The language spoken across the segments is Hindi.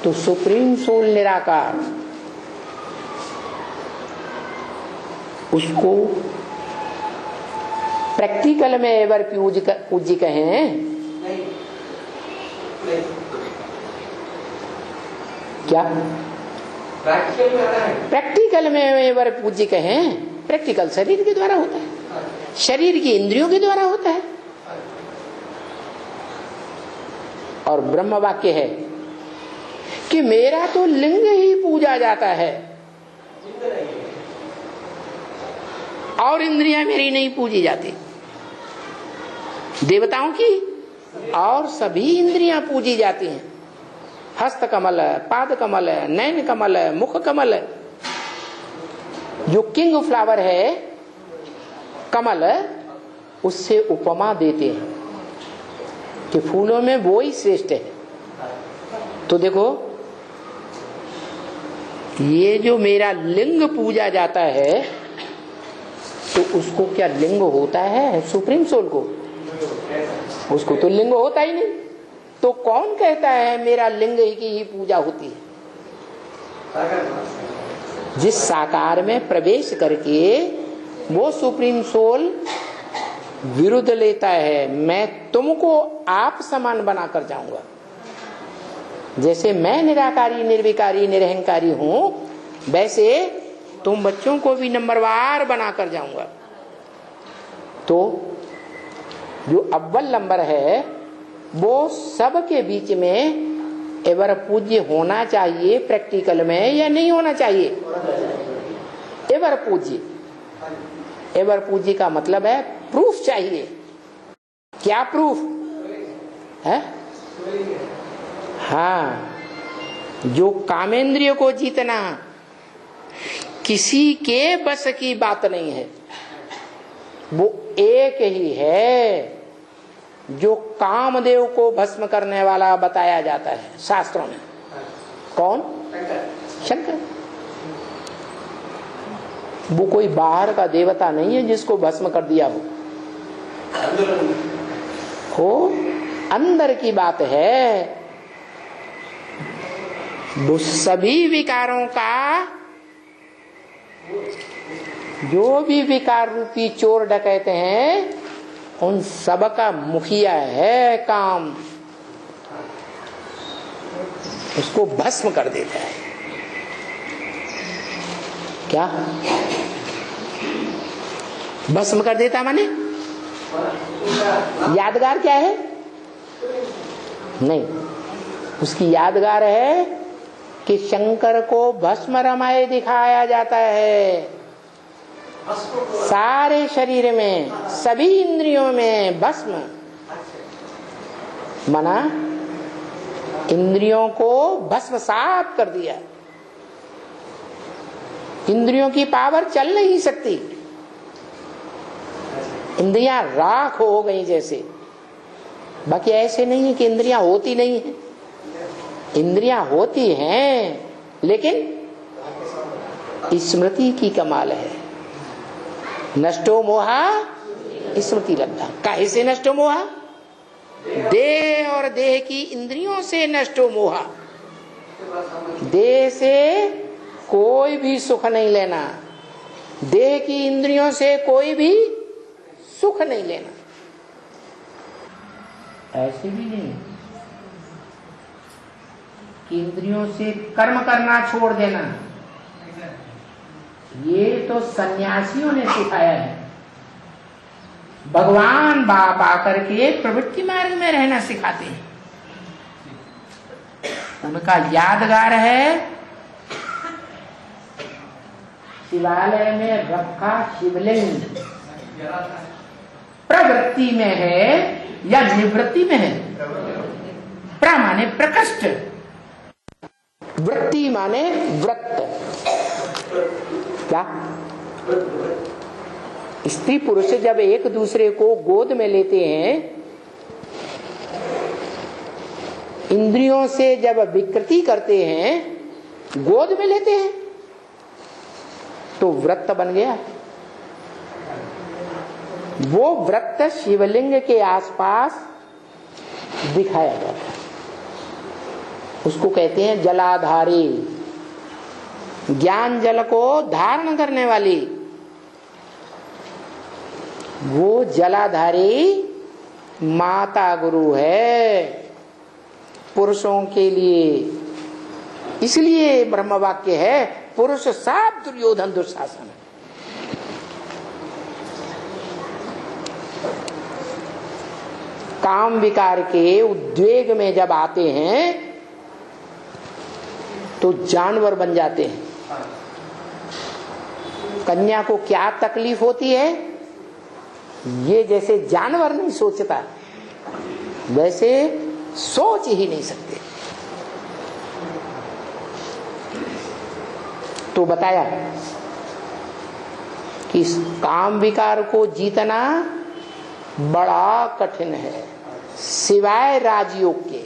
तो सुप्रीम सोल निराकार, उसको प्रैक्टिकल में एवर पूज्य कहें क्या? प्रैक्टिकल में एवर पूज्य कहें। प्रैक्टिकल शरीर के द्वारा होता है, शरीर की इंद्रियों के द्वारा होता है। और ब्रह्म वाक्य है कि मेरा तो लिंग ही पूजा जाता है और इंद्रियां मेरी नहीं पूजी जाती। देवताओं की और सभी इंद्रियां पूजी जाती हैं। हस्त कमल, पाद कमल, नैन कमल, मुख कमल, जो किंग फ्लावर है कमल, उससे उपमा देते हैं कि फूलों में वो ही श्रेष्ठ है। तो देखो, ये जो मेरा लिंग पूजा जाता है, तो उसको क्या लिंग होता है? सुप्रीम सोल को, उसको तो लिंग होता ही नहीं। तो कौन कहता है मेरा लिंग की ही पूजा होती है? जिस साकार में प्रवेश करके वो सुप्रीम सोल विरुद्ध लेता है, मैं तुमको आप समान बनाकर जाऊंगा। जैसे मैं निराकारी, निर्विकारी, निरहंकारी हूं, वैसे तुम बच्चों को भी नंबरवार बनाकर जाऊंगा। तो जो अव्वल नंबर है वो सबके बीच में एवर पूज्य होना चाहिए। प्रैक्टिकल में या नहीं होना चाहिए? एवर पूज्य। एवर पूज्य का मतलब है प्रूफ चाहिए। क्या प्रूफ है? हाँ, जो कामेंद्रिय को जीतना किसी के बस की बात नहीं है, वो एक ही है जो कामदेव को भस्म करने वाला बताया जाता है शास्त्रों में। कौन? शंकर। वो कोई बाहर का देवता नहीं है जिसको भस्म कर दिया हो अंदर की बात है। वो सभी विकारों का, जो भी विकार रूपी चोर डकैते हैं, उन सब का मुखिया है काम। उसको भस्म कर देता है। क्या भस्म कर देता माने? यादगार क्या है? नहीं, उसकी यादगार है कि शंकर को भस्म रमाए दिखाया जाता है। सारे शरीर में, सभी इंद्रियों में भस्म, मना इंद्रियों को भस्म साफ कर दिया। इंद्रियों की पावर चल नहीं सकती, इंद्रियां राख हो गई जैसे। बाकी ऐसे नहीं है कि इंद्रियां होती नहीं है, इंद्रियां होती हैं, लेकिन स्मृति की कमाल है। नष्टो मोहा स्मृति लब्धा। काहे से नष्टो मोहा? देह और देह की इंद्रियों से नष्टो मोहा। देह से कोई भी सुख नहीं लेना, देह की इंद्रियों से कोई भी सुख नहीं लेना। ऐसे भी नहीं कि इंद्रियों से कर्म करना छोड़ देना। ये तो सन्यासियों ने सिखाया है। भगवान बाप आकर के प्रवृत्ति मार्ग में रहना सिखाते हैं। उनका यादगार है शिवालय में रखा शिवलिंग प्रवृत्ति में है या निवृत्ति में है? प्र माने प्रकृष्ट, वृत्ति माने व्रत। क्या? स्त्री पुरुष जब एक दूसरे को गोद में लेते हैं, इंद्रियों से जब विकृति करते हैं, गोद में लेते हैं, तो व्रत बन गया। वो व्रत शिवलिंग के आसपास दिखाया जाता है। उसको कहते हैं जलाधारी, ज्ञान जल को धारण करने वाली। वो जलाधारी माता गुरु है पुरुषों के लिए। इसलिए ब्रह्म वाक्य है पुरुष सब दुर्योधन दुशासन। काम विकार के उद्वेग में जब आते हैं तो जानवर बन जाते हैं। कन्या को क्या तकलीफ होती है, ये जैसे जानवर नहीं सोचता वैसे सोच ही नहीं सकते। तो बताया कि इस काम विकार को जीतना बड़ा कठिन है सिवाय राजयोग के।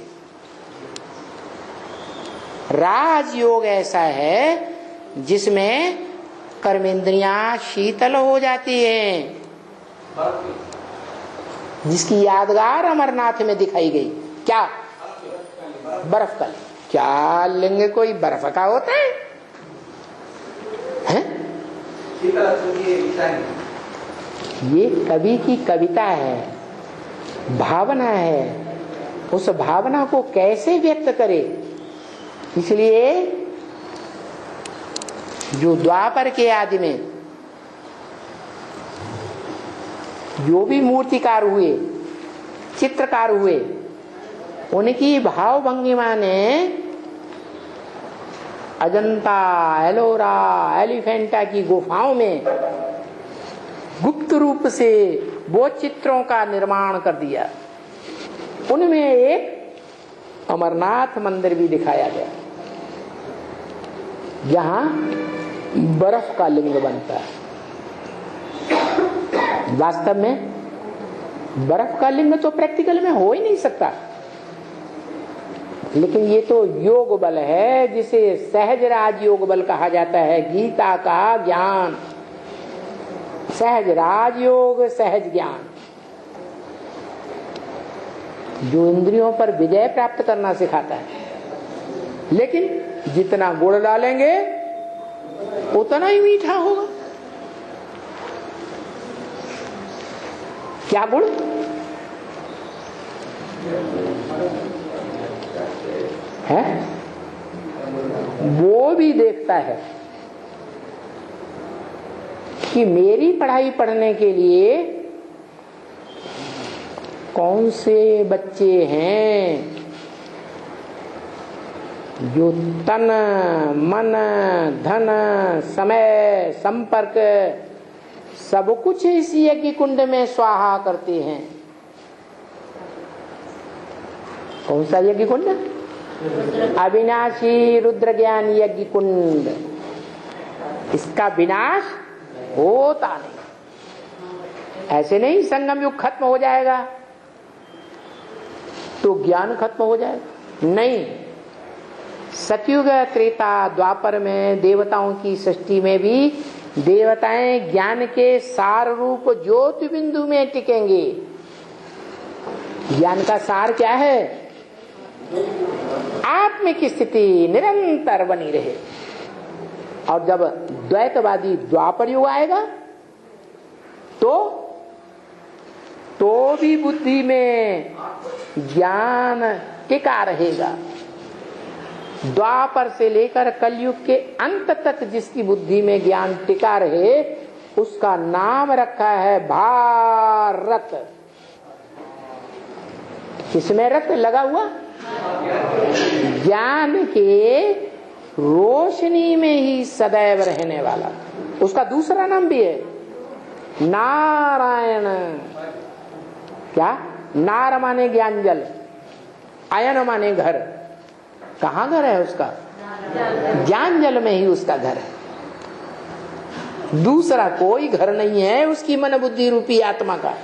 राजयोग ऐसा है जिसमें कर्मेंद्रियां शीतल हो जाती हैं, जिसकी यादगार अमरनाथ में दिखाई गई। क्या? बर्फ का। क्या लिंग कोई बर्फ का होता है? ये कवि की कविता है, भावना है। उस भावना को कैसे व्यक्त करे, इसलिए जो द्वापर के आदि में जो भी मूर्तिकार हुए, चित्रकार हुए, उनकी भाव भंगिमा ने अजंता, एलोरा, एलिफेंटा की गुफाओं में गुप्त रूप से वो चित्रों का निर्माण कर दिया। उनमें एक अमरनाथ मंदिर भी दिखाया गया जहां बर्फ का लिंग बनता है। वास्तव में बर्फ का लिंग तो प्रैक्टिकल में हो ही नहीं सकता, लेकिन ये तो योग बल है जिसे सहज राज योग बल कहा जाता है। गीता का ज्ञान सहज राज योग, सहज ज्ञान, जो इंद्रियों पर विजय प्राप्त करना सिखाता है। लेकिन जितना गुड़ डालेंगे उतना ही मीठा होगा। क्या गुड़? है वो भी देखता है कि मेरी पढ़ाई पढ़ने के लिए कौन से बच्चे हैं जो तन, मन, धन, समय, संपर्क सब कुछ इस यज्ञ कुंड में स्वाहा करते हैं। कौन सा यज्ञ कुंड? अविनाशी रुद्र ज्ञान यज्ञ कुंड। इसका विनाश होता नहीं। ऐसे नहीं संगम युग खत्म हो जाएगा तो ज्ञान खत्म हो जाएगा, नहीं। सतयुग, त्रेता, द्वापर में देवताओं की सृष्टि में भी देवताएं ज्ञान के सार रूप ज्योति बिंदु में टिकेंगे। ज्ञान का सार क्या है? आत्मिक स्थिति निरंतर बनी रहे। और जब द्वैतवादी द्वापर युग आएगा तो भी बुद्धि में ज्ञान टिका रहेगा। द्वापर से लेकर कलयुग के अंत तक जिसकी बुद्धि में ज्ञान टिका रहे उसका नाम रखा है भारत। किसमें रत लगा हुआ? ज्ञान के रोशनी में ही सदैव रहने वाला। उसका दूसरा नाम भी है नारायण। क्या? नार माने ज्ञान जल, आयन माने घर। कहाँ घर है उसका? ज्ञान जल में ही उसका घर है। दूसरा कोई घर नहीं है उसकी मन बुद्धि रूपी आत्मा का।